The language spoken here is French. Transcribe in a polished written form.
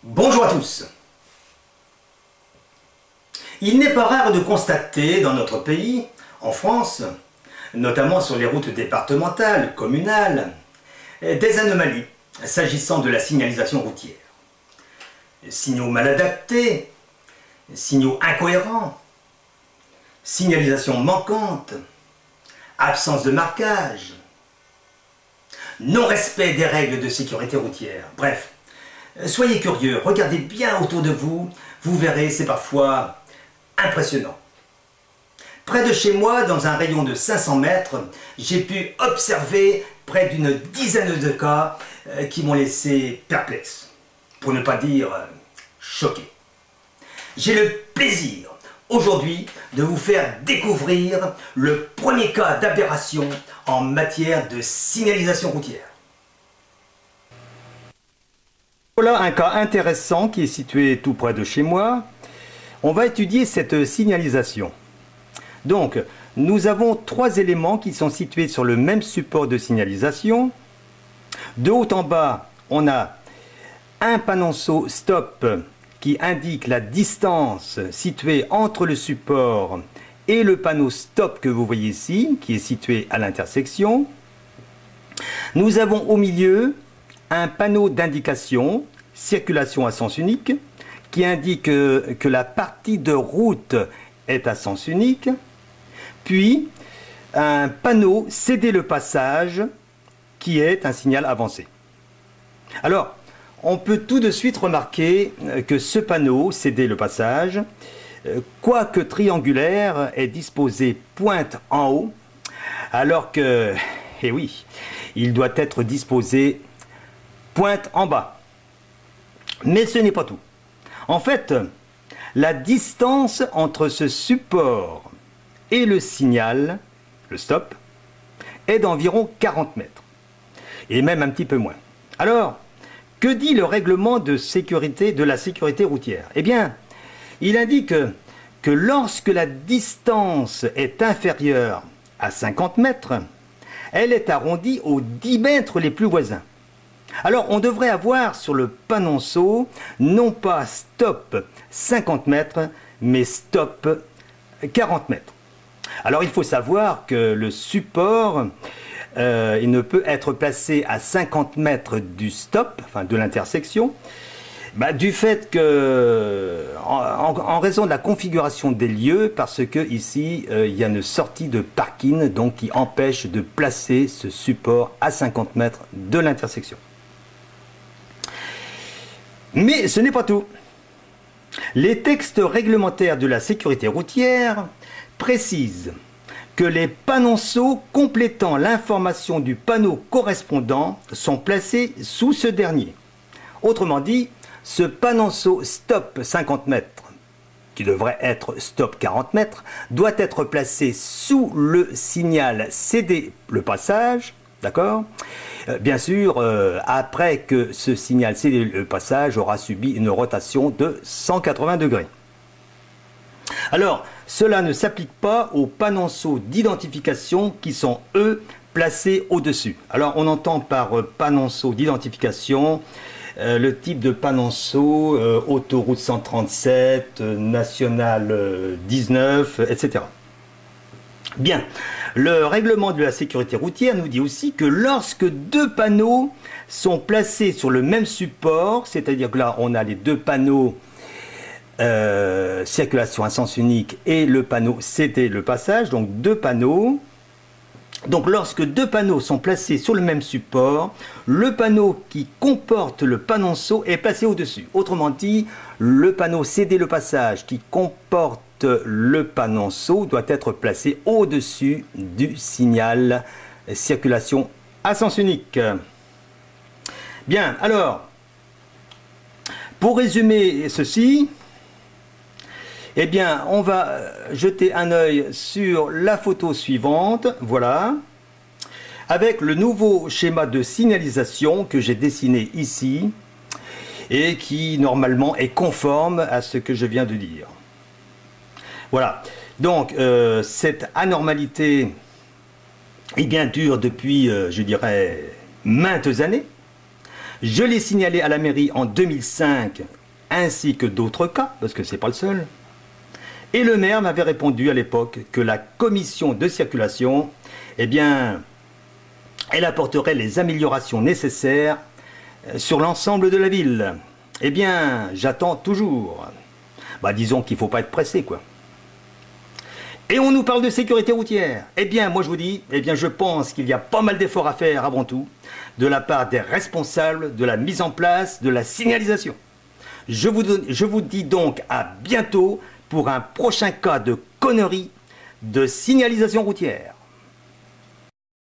Bonjour à tous. Il n'est pas rare de constater dans notre pays, en France, notamment sur les routes départementales, communales, des anomalies s'agissant de la signalisation routière. Signaux mal adaptés, signaux incohérents, signalisation manquante, absence de marquage, non-respect des règles de sécurité routière. Bref, soyez curieux, regardez bien autour de vous, vous verrez, c'est parfois impressionnant. Près de chez moi, dans un rayon de 500 mètres, j'ai pu observer près d'une dizaine de cas qui m'ont laissé perplexe, pour ne pas dire choqué. J'ai le plaisir aujourd'hui de vous faire découvrir le premier cas d'aberration en matière de signalisation routière. Voilà un cas intéressant qui est situé tout près de chez moi. On va étudier cette signalisation. Donc, nous avons trois éléments qui sont situés sur le même support de signalisation. De haut en bas, on a un panonceau stop qui indique la distance située entre le support et le panneau stop que vous voyez ici, qui est situé à l'intersection. Nous avons au milieu un panneau d'indication, circulation à sens unique, qui indique que la partie de route est à sens unique, puis un panneau céder le passage, qui est un signal avancé. Alors, on peut tout de suite remarquer que ce panneau céder le passage, quoique triangulaire, est disposé pointe en haut, alors que, eh oui, il doit être disposé pointe en bas. Mais ce n'est pas tout. En fait, la distance entre ce support et le signal, le stop, est d'environ 40 mètres, et même un petit peu moins. Alors, que dit le règlement de la sécurité routière? Eh bien, il indique que lorsque la distance est inférieure à 50 mètres, elle est arrondie aux 10 mètres les plus voisins. Alors, on devrait avoir sur le panonceau, non pas stop 50 mètres, mais stop 40 mètres. Alors, il faut savoir que le support, il ne peut être placé à 50 mètres du stop, enfin de l'intersection, du fait que, en raison de la configuration des lieux, parce que ici, il y a une sortie de parking, donc qui empêche de placer ce support à 50 mètres de l'intersection. Mais ce n'est pas tout. Les textes réglementaires de la sécurité routière précisent que les panonceaux complétant l'information du panneau correspondant sont placés sous ce dernier. Autrement dit, ce panonceau stop 50 mètres, qui devrait être stop 40 mètres, doit être placé sous le signal céder le passage, d'accord ? Bien sûr, après que ce signal céder le passage aura subi une rotation de 180 degrés. Alors, cela ne s'applique pas aux panonceaux d'identification qui sont, eux, placés au-dessus. Alors, on entend par panonceau d'identification le type de panonceau, autoroute 137, nationale 19, etc. Bien, le règlement de la sécurité routière nous dit aussi que lorsque deux panneaux sont placés sur le même support, c'est-à-dire que là, on a les deux panneaux circulation à sens unique et le panneau céder le passage, donc deux panneaux. Donc lorsque deux panneaux sont placés sur le même support, le panneau qui comporte le panonceau est placé au-dessus. Autrement dit, le panneau céder le passage qui comporte le panonceau doit être placé au-dessus du signal circulation à sens unique. Bien, alors, pour résumer ceci, eh bien, on va jeter un œil sur la photo suivante, voilà, avec le nouveau schéma de signalisation que j'ai dessiné ici et qui, normalement, est conforme à ce que je viens de dire. Voilà, donc, cette anormalité, eh bien, dure depuis, je dirais, maintes années. Je l'ai signalé à la mairie en 2005, ainsi que d'autres cas, parce que c'est pas le seul. Et le maire m'avait répondu à l'époque que la commission de circulation, eh bien, elle apporterait les améliorations nécessaires sur l'ensemble de la ville. Eh bien, j'attends toujours. Disons qu'il ne faut pas être pressé, quoi. Et on nous parle de sécurité routière. Eh bien, moi je vous dis, je pense qu'il y a pas mal d'efforts à faire avant tout, de la part des responsables de la mise en place de la signalisation. Je vous dis donc à bientôt pour un prochain cas de connerie de signalisation routière.